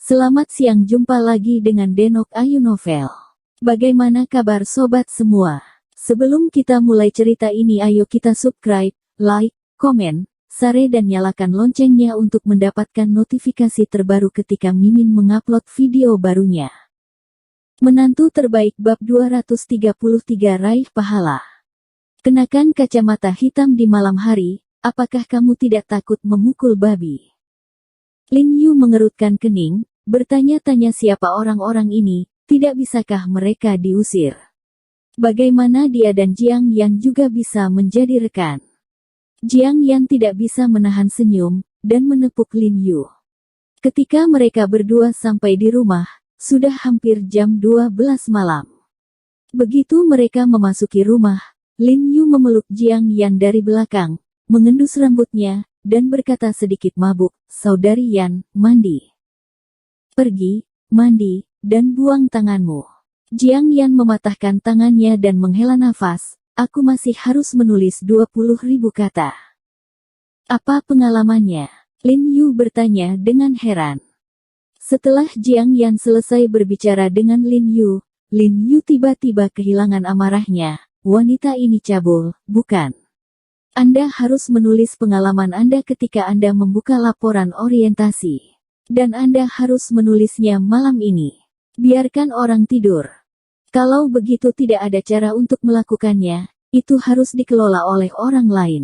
Selamat siang, jumpa lagi dengan Denok Ayu Novel. Bagaimana kabar sobat semua? Sebelum kita mulai cerita ini, ayo kita subscribe, like, komen, share dan nyalakan loncengnya untuk mendapatkan notifikasi terbaru ketika Mimin mengupload video barunya. Menantu terbaik bab 233 raih pahala. Kenakan kacamata hitam di malam hari, apakah kamu tidak takut memukul babi? Lin Yu mengerutkan kening, bertanya-tanya siapa orang-orang ini, tidak bisakah mereka diusir? Bagaimana dia dan Jiang Yan juga bisa menjadi rekan? Jiang Yan tidak bisa menahan senyum, dan menepuk Lin Yu. Ketika mereka berdua sampai di rumah, sudah hampir jam 12 malam. Begitu mereka memasuki rumah, Lin Yu memeluk Jiang Yan dari belakang, mengendus rambutnya, dan berkata sedikit mabuk, "Saudari Yan, mandi. Pergi, mandi, dan buang tanganmu." Jiang Yan mematahkan tangannya dan menghela nafas, "Aku masih harus menulis 20.000 kata." "Apa pengalamannya?" Lin Yu bertanya dengan heran. Setelah Jiang Yan selesai berbicara dengan Lin Yu tiba-tiba kehilangan amarahnya. "Wanita ini cabul, bukan? Anda harus menulis pengalaman Anda ketika Anda membuka laporan orientasi. Dan Anda harus menulisnya malam ini. Biarkan orang tidur. Kalau begitu tidak ada cara untuk melakukannya, itu harus dikelola oleh orang lain."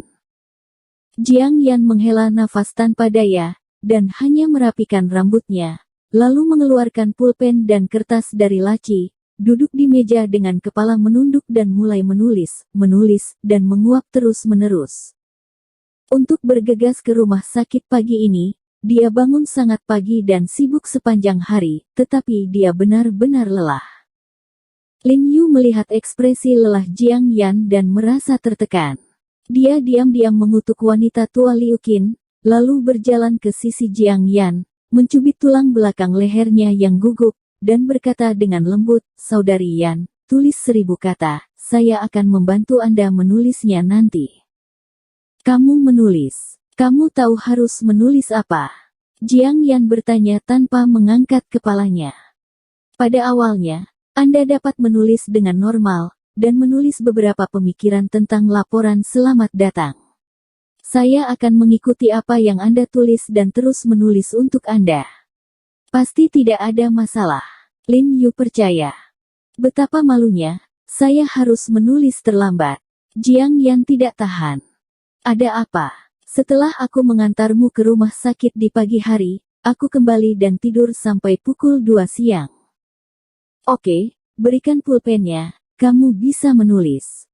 Jiang Yan menghela nafas tanpa daya, dan hanya merapikan rambutnya, lalu mengeluarkan pulpen dan kertas dari laci, duduk di meja dengan kepala menunduk dan mulai menulis, dan menguap terus-menerus. Untuk bergegas ke rumah sakit pagi ini, dia bangun sangat pagi dan sibuk sepanjang hari, tetapi dia benar-benar lelah. Lin Yu melihat ekspresi lelah Jiang Yan dan merasa tertekan. Dia diam-diam mengutuk wanita tua Liu Qin, lalu berjalan ke sisi Jiang Yan, mencubit tulang belakang lehernya yang gugup, dan berkata dengan lembut, "Saudari Yan, tulis 1000 kata, saya akan membantu Anda menulisnya nanti." "Kamu menulis? Kamu tahu harus menulis apa?" Jiang Yan bertanya tanpa mengangkat kepalanya. "Pada awalnya, Anda dapat menulis dengan normal, dan menulis beberapa pemikiran tentang laporan selamat datang. Saya akan mengikuti apa yang Anda tulis dan terus menulis untuk Anda. Pasti tidak ada masalah." Lin Yu percaya. Betapa malunya, saya harus menulis terlambat. Jiang Yan tidak tahan. "Ada apa? Setelah aku mengantarmu ke rumah sakit di pagi hari, aku kembali dan tidur sampai pukul 2 siang. Oke, berikan pulpennya, kamu bisa menulis."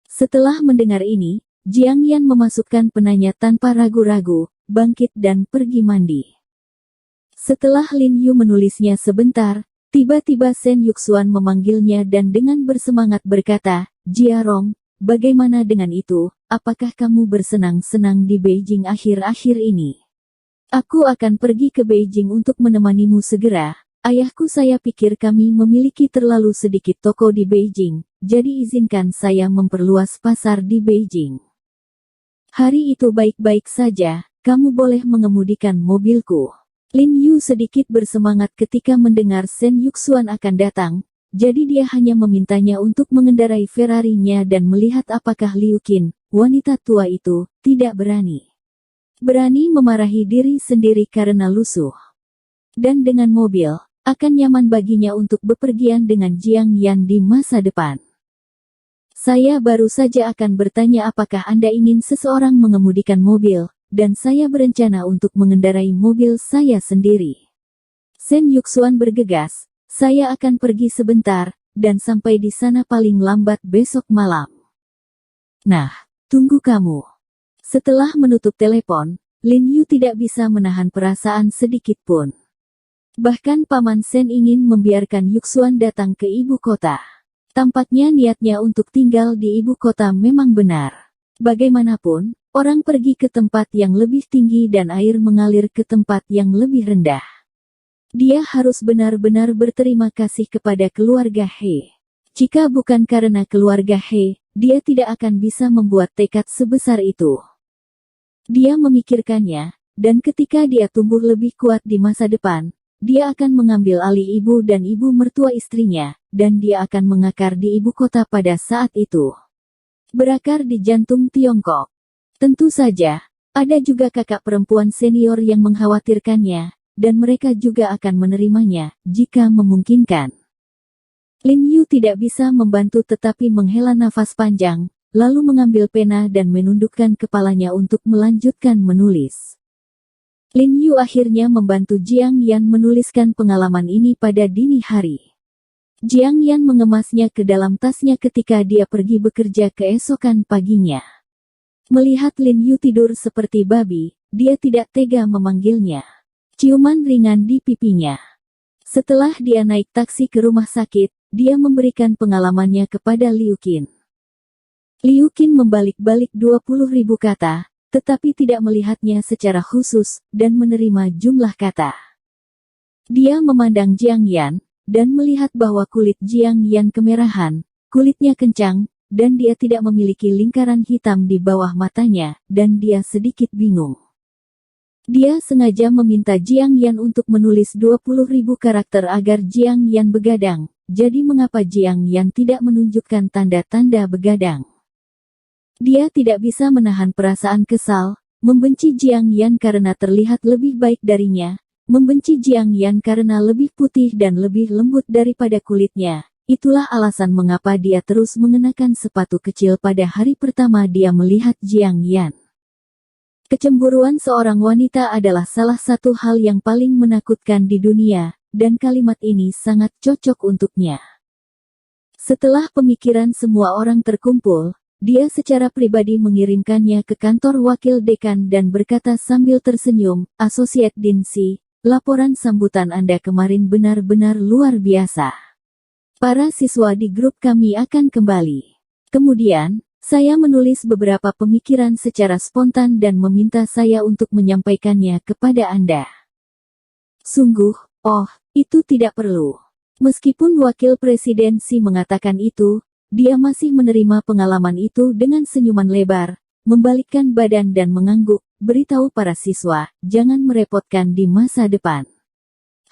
Setelah mendengar ini, Jiang Yan memasukkan penanya tanpa ragu-ragu, bangkit dan pergi mandi. Setelah Lin Yu menulisnya sebentar, tiba-tiba Sen Yuxuan memanggilnya dan dengan bersemangat berkata, "Jiarong, bagaimana dengan itu? Apakah kamu bersenang-senang di Beijing akhir-akhir ini?" "Aku akan pergi ke Beijing untuk menemanimu segera. Ayahku, saya pikir kami memiliki terlalu sedikit toko di Beijing, jadi izinkan saya memperluas pasar di Beijing." "Hari itu baik-baik saja, kamu boleh mengemudikan mobilku." Lin Yu sedikit bersemangat ketika mendengar Sen Yuxuan akan datang, jadi dia hanya memintanya untuk mengendarai Ferrari-nya dan melihat apakah Liu Qin, wanita tua itu, tidak berani memarahi diri sendiri karena lusuh. Dan dengan mobil, akan nyaman baginya untuk bepergian dengan Jiang Yan di masa depan. "Saya baru saja akan bertanya apakah Anda ingin seseorang mengemudikan mobil, dan saya berencana untuk mengendarai mobil saya sendiri." Sen Yuxuan bergegas, "Saya akan pergi sebentar, dan sampai di sana paling lambat besok malam." "Nah, tunggu kamu." Setelah menutup telepon, Lin Yu tidak bisa menahan perasaan sedikit pun. Bahkan Paman Sen ingin membiarkan Yuxuan datang ke ibu kota. Tampaknya niatnya untuk tinggal di ibu kota memang benar. Bagaimanapun, orang pergi ke tempat yang lebih tinggi dan air mengalir ke tempat yang lebih rendah. Dia harus benar-benar berterima kasih kepada keluarga He. Jika bukan karena keluarga He, dia tidak akan bisa membuat tekad sebesar itu. Dia memikirkannya, dan ketika dia tumbuh lebih kuat di masa depan, dia akan mengambil alih ibu dan ibu mertua istrinya, dan dia akan mengakar di ibu kota pada saat itu. Berakar di jantung Tiongkok. Tentu saja, ada juga kakak perempuan senior yang mengkhawatirkannya, dan mereka juga akan menerimanya, jika memungkinkan. Lin Yu tidak bisa membantu tetapi menghela nafas panjang, lalu mengambil pena dan menundukkan kepalanya untuk melanjutkan menulis. Lin Yu akhirnya membantu Jiang Yan menuliskan pengalaman ini pada dini hari. Jiang Yan mengemasnya ke dalam tasnya ketika dia pergi bekerja keesokan paginya. Melihat Lin Yu tidur seperti babi, dia tidak tega memanggilnya. Ciuman ringan di pipinya. Setelah dia naik taksi ke rumah sakit, dia memberikan pengalamannya kepada Liu Qin. Liu Qin membalik-balik 20.000 kata, tetapi tidak melihatnya secara khusus, dan menerima jumlah kata. Dia memandang Jiang Yan, dan melihat bahwa kulit Jiang Yan kemerahan, kulitnya kencang, dan dia tidak memiliki lingkaran hitam di bawah matanya, dan dia sedikit bingung. Dia sengaja meminta Jiang Yan untuk menulis 20.000 karakter agar Jiang Yan begadang, jadi mengapa Jiang Yan tidak menunjukkan tanda-tanda begadang? Dia tidak bisa menahan perasaan kesal, membenci Jiang Yan karena terlihat lebih baik darinya, membenci Jiang Yan karena lebih putih dan lebih lembut daripada kulitnya. Itulah alasan mengapa dia terus mengenakan sepatu kecil pada hari pertama dia melihat Jiang Yan. Kecemburuan seorang wanita adalah salah satu hal yang paling menakutkan di dunia, dan kalimat ini sangat cocok untuknya. Setelah pemikiran semua orang terkumpul, dia secara pribadi mengirimkannya ke kantor wakil dekan dan berkata sambil tersenyum, Associate Dean Si, laporan sambutan Anda kemarin benar-benar luar biasa. Para siswa di grup kami akan kembali. Kemudian, saya menulis beberapa pemikiran secara spontan dan meminta saya untuk menyampaikannya kepada Anda. Sungguh, itu tidak perlu. Meskipun wakil presiden Si mengatakan itu, dia masih menerima pengalaman itu dengan senyuman lebar, membalikkan badan dan mengangguk, beritahu para siswa, jangan merepotkan di masa depan.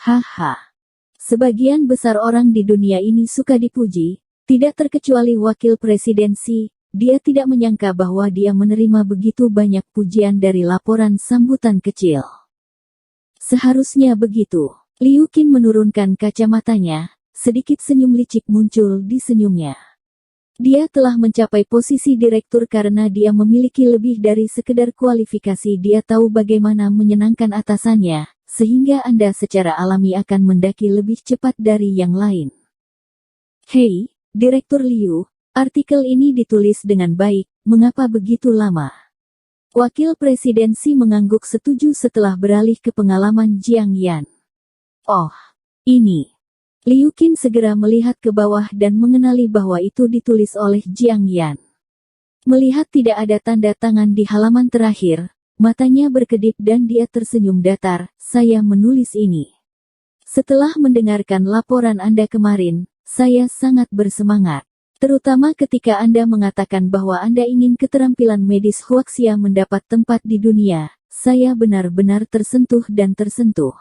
Haha. Sebagian besar orang di dunia ini suka dipuji, tidak terkecuali wakil presiden Si, dia tidak menyangka bahwa dia menerima begitu banyak pujian dari laporan sambutan kecil. Seharusnya begitu. Liu Qin menurunkan kacamatanya, sedikit senyum licik muncul di senyumnya. Dia telah mencapai posisi direktur karena dia memiliki lebih dari sekedar kualifikasi. Dia tahu bagaimana menyenangkan atasannya, sehingga Anda secara alami akan mendaki lebih cepat dari yang lain. Hei, Direktur Liu, artikel ini ditulis dengan baik, mengapa begitu lama? Wakil Presiden Si mengangguk setuju setelah beralih ke pengalaman Jiang Yan. Ini. Liu Qin segera melihat ke bawah dan mengenali bahwa itu ditulis oleh Jiang Yan. Melihat tidak ada tanda tangan di halaman terakhir, matanya berkedip dan dia tersenyum datar, saya menulis ini. Setelah mendengarkan laporan Anda kemarin, saya sangat bersemangat. Terutama ketika Anda mengatakan bahwa Anda ingin keterampilan medis Huaxia mendapat tempat di dunia, saya benar-benar tersentuh dan tersentuh.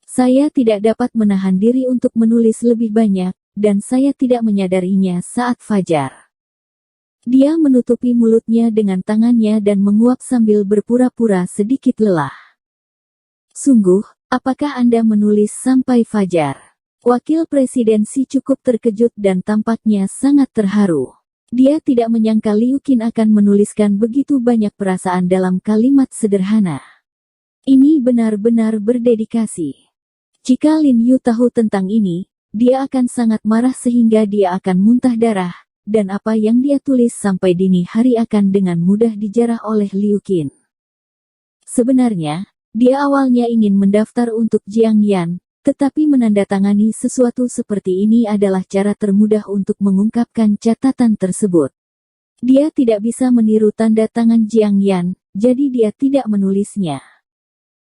Saya tidak dapat menahan diri untuk menulis lebih banyak, dan saya tidak menyadarinya saat fajar. Dia menutupi mulutnya dengan tangannya dan menguap sambil berpura-pura sedikit lelah. Sungguh, apakah Anda menulis sampai fajar? Wakil Presiden Si cukup terkejut dan tampaknya sangat terharu. Dia tidak menyangka Liu Qin akan menuliskan begitu banyak perasaan dalam kalimat sederhana. Ini benar-benar berdedikasi. Jika Lin Yu tahu tentang ini, dia akan sangat marah sehingga dia akan muntah darah, dan apa yang dia tulis sampai dini hari akan dengan mudah dijarah oleh Liu Qin. Sebenarnya, dia awalnya ingin mendaftar untuk Jiang Yan, tetapi menandatangani sesuatu seperti ini adalah cara termudah untuk mengungkapkan catatan tersebut. Dia tidak bisa meniru tanda tangan Jiang Yan, jadi dia tidak menulisnya.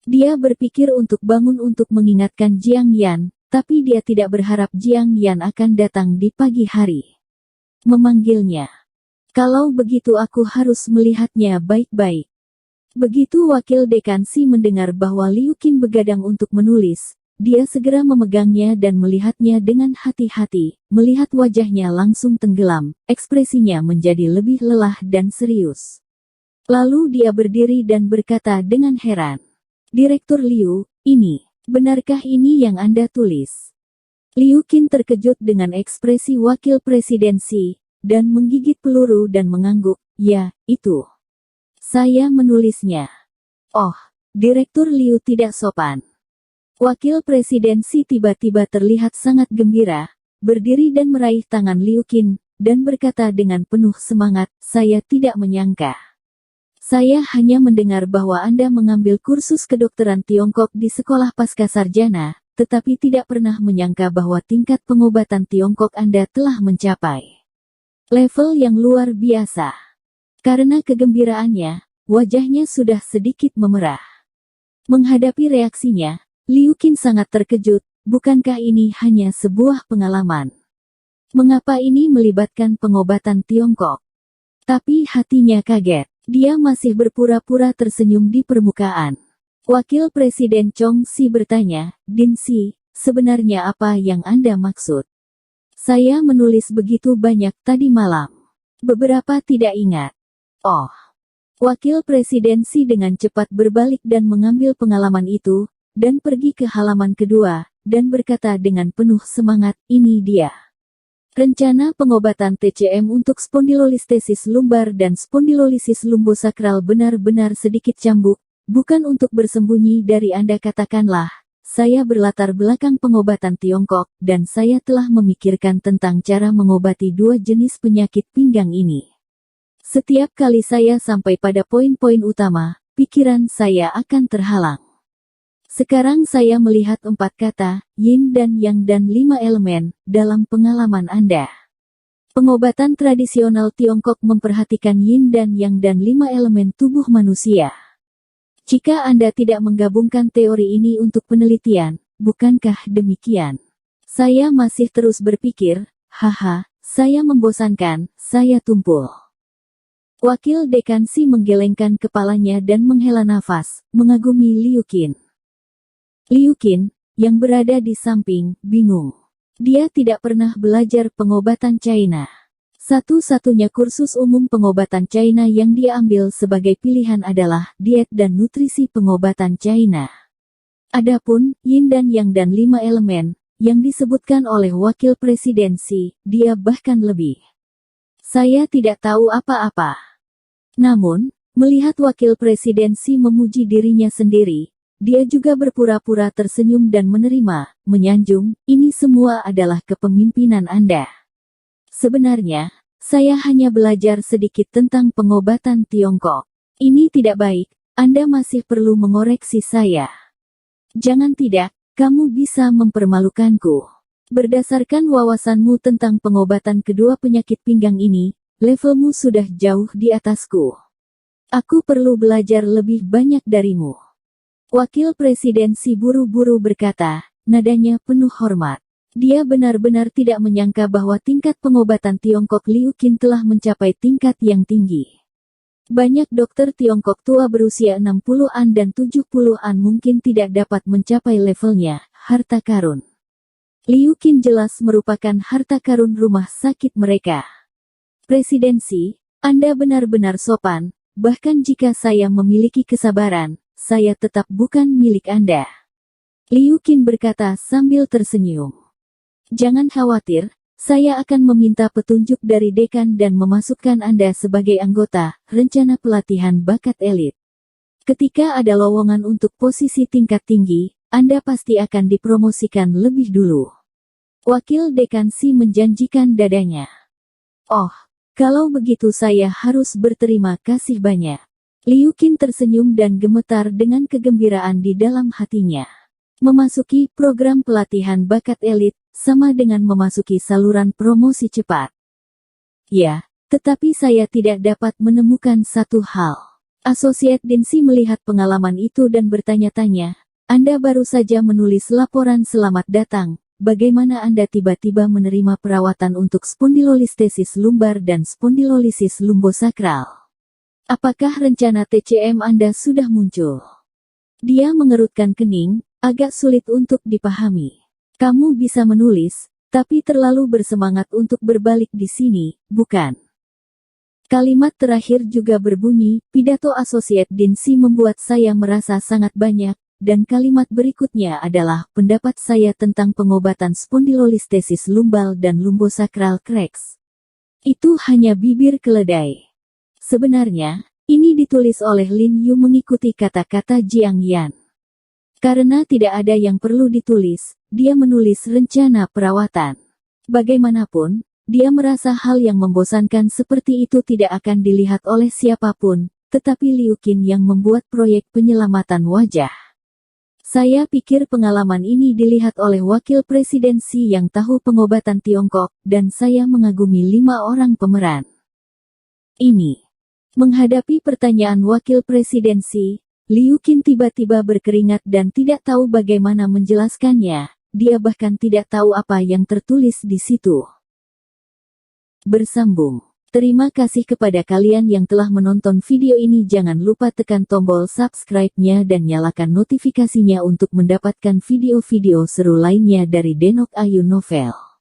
Dia berpikir untuk bangun untuk mengingatkan Jiang Yan, tapi dia tidak berharap Jiang Yan akan datang di pagi hari. Memanggilnya. Kalau begitu aku harus melihatnya baik-baik. Begitu wakil dekan Si mendengar bahwa Liu Qin begadang untuk menulis, dia segera memegangnya dan melihatnya dengan hati-hati. Melihat wajahnya langsung tenggelam, ekspresinya menjadi lebih lelah dan serius. Lalu dia berdiri dan berkata dengan heran, "Direktur Liu, benarkah ini yang Anda tulis?" Liu Qin terkejut dengan ekspresi wakil presidensi, dan menggigit peluru dan mengangguk, "Ya, itu. Saya menulisnya." "Oh." Direktur Liu tidak sopan. Wakil presidensi tiba-tiba terlihat sangat gembira, berdiri dan meraih tangan Liu Qin, dan berkata dengan penuh semangat, "Saya tidak menyangka. Saya hanya mendengar bahwa Anda mengambil kursus kedokteran Tiongkok di sekolah pascasarjana, tetapi tidak pernah menyangka bahwa tingkat pengobatan Tiongkok Anda telah mencapai level yang luar biasa." Karena kegembiraannya, wajahnya sudah sedikit memerah. Menghadapi reaksinya, Liu Qin sangat terkejut. Bukankah ini hanya sebuah pengalaman? Mengapa ini melibatkan pengobatan Tiongkok? Tapi hatinya kaget. Dia masih berpura-pura tersenyum di permukaan. Wakil Presiden Chong Xi bertanya, "Din Xi, sebenarnya apa yang Anda maksud?" "Saya menulis begitu banyak tadi malam. Beberapa tidak ingat." "Oh." Wakil presidensi dengan cepat berbalik dan mengambil pengalaman itu, dan pergi ke halaman kedua, dan berkata dengan penuh semangat, "Ini dia. Rencana pengobatan TCM untuk spondilolistesis lumbar dan spondilolisis lumbosakral benar-benar sedikit cambuk, bukan untuk bersembunyi dari Anda. Katakanlah, saya berlatar belakang pengobatan Tiongkok, dan saya telah memikirkan tentang cara mengobati dua jenis penyakit pinggang ini. Setiap kali saya sampai pada poin-poin utama, pikiran saya akan terhalang. Sekarang saya melihat 4 kata, yin dan yang dan 5 elemen, dalam pengalaman Anda. Pengobatan tradisional Tiongkok memperhatikan yin dan yang dan 5 elemen tubuh manusia. Jika Anda tidak menggabungkan teori ini untuk penelitian, bukankah demikian? Saya masih terus berpikir, haha, saya membosankan, saya tumpul. Wakil dekan Xi menggelengkan kepalanya dan menghela nafas, mengagumi Liu Qin. Liu Qin, yang berada di samping, bingung. Dia tidak pernah belajar pengobatan China. Satu-satunya kursus umum pengobatan China yang dia ambil sebagai pilihan adalah diet dan nutrisi pengobatan China. Adapun yin dan yang dan 5 elemen, yang disebutkan oleh wakil presidensi, dia bahkan lebih. Saya tidak tahu apa-apa. Namun, melihat wakil presidensi memuji dirinya sendiri, dia juga berpura-pura tersenyum dan menerima, menyanjung, "Ini semua adalah kepemimpinan Anda. Sebenarnya, saya hanya belajar sedikit tentang pengobatan Tiongkok. Ini tidak baik, Anda masih perlu mengoreksi saya. Jangan tidak, kamu bisa mempermalukanku. Berdasarkan wawasanmu tentang pengobatan kedua penyakit pinggang ini, levelmu sudah jauh di atasku. Aku perlu belajar lebih banyak darimu." Wakil presidensi buru-buru berkata, nadanya penuh hormat. Dia benar-benar tidak menyangka bahwa tingkat pengobatan Tiongkok Liu Qin telah mencapai tingkat yang tinggi. Banyak dokter Tiongkok tua berusia 60-an dan 70-an mungkin tidak dapat mencapai levelnya, harta karun. Liu Qin jelas merupakan harta karun rumah sakit mereka. Presidensi, Anda benar-benar sopan, bahkan jika saya memiliki kesabaran, saya tetap bukan milik Anda. Liu Qin berkata sambil tersenyum. Jangan khawatir, saya akan meminta petunjuk dari dekan dan memasukkan Anda sebagai anggota rencana pelatihan bakat elit. Ketika ada lowongan untuk posisi tingkat tinggi, Anda pasti akan dipromosikan lebih dulu. Wakil dekan Xi menjanjikan dadanya. Oh, kalau begitu saya harus berterima kasih banyak. Liu Qin tersenyum dan gemetar dengan kegembiraan di dalam hatinya. Memasuki program pelatihan bakat elit, sama dengan memasuki saluran promosi cepat. Ya, tetapi saya tidak dapat menemukan satu hal. Asosiat Din Xi melihat pengalaman itu dan bertanya-tanya, Anda baru saja menulis laporan selamat datang, bagaimana Anda tiba-tiba menerima perawatan untuk spondilolistesis lumbar dan spondilolisis lumbosakral? Apakah rencana TCM Anda sudah muncul? Dia mengerutkan kening, Agak sulit untuk dipahami. Kamu bisa menulis, tapi terlalu bersemangat untuk berbalik di sini, bukan? Kalimat terakhir juga berbunyi, pidato Associate Dean Si membuat saya merasa sangat banyak, dan kalimat berikutnya adalah pendapat saya tentang pengobatan spondylolistesis lumbal dan lumbosacral cracks. Itu hanya bibir keledai. Sebenarnya, ini ditulis oleh Lin Yu mengikuti kata-kata Jiang Yan. Karena tidak ada yang perlu ditulis, dia menulis rencana perawatan. Bagaimanapun, dia merasa hal yang membosankan seperti itu tidak akan dilihat oleh siapapun, tetapi Liu Qin yang membuat proyek penyelamatan wajah. Saya pikir pengalaman ini dilihat oleh wakil presidensi yang tahu pengobatan Tiongkok, dan saya mengagumi 5 orang pemeran ini. Menghadapi pertanyaan wakil presidensi, Liu Qin tiba-tiba berkeringat dan tidak tahu bagaimana menjelaskannya. Dia bahkan tidak tahu apa yang tertulis di situ. Bersambung. Terima kasih kepada kalian yang telah menonton video ini. Jangan lupa tekan tombol subscribe-nya dan nyalakan notifikasinya untuk mendapatkan video-video seru lainnya dari Denok Ayu Novel.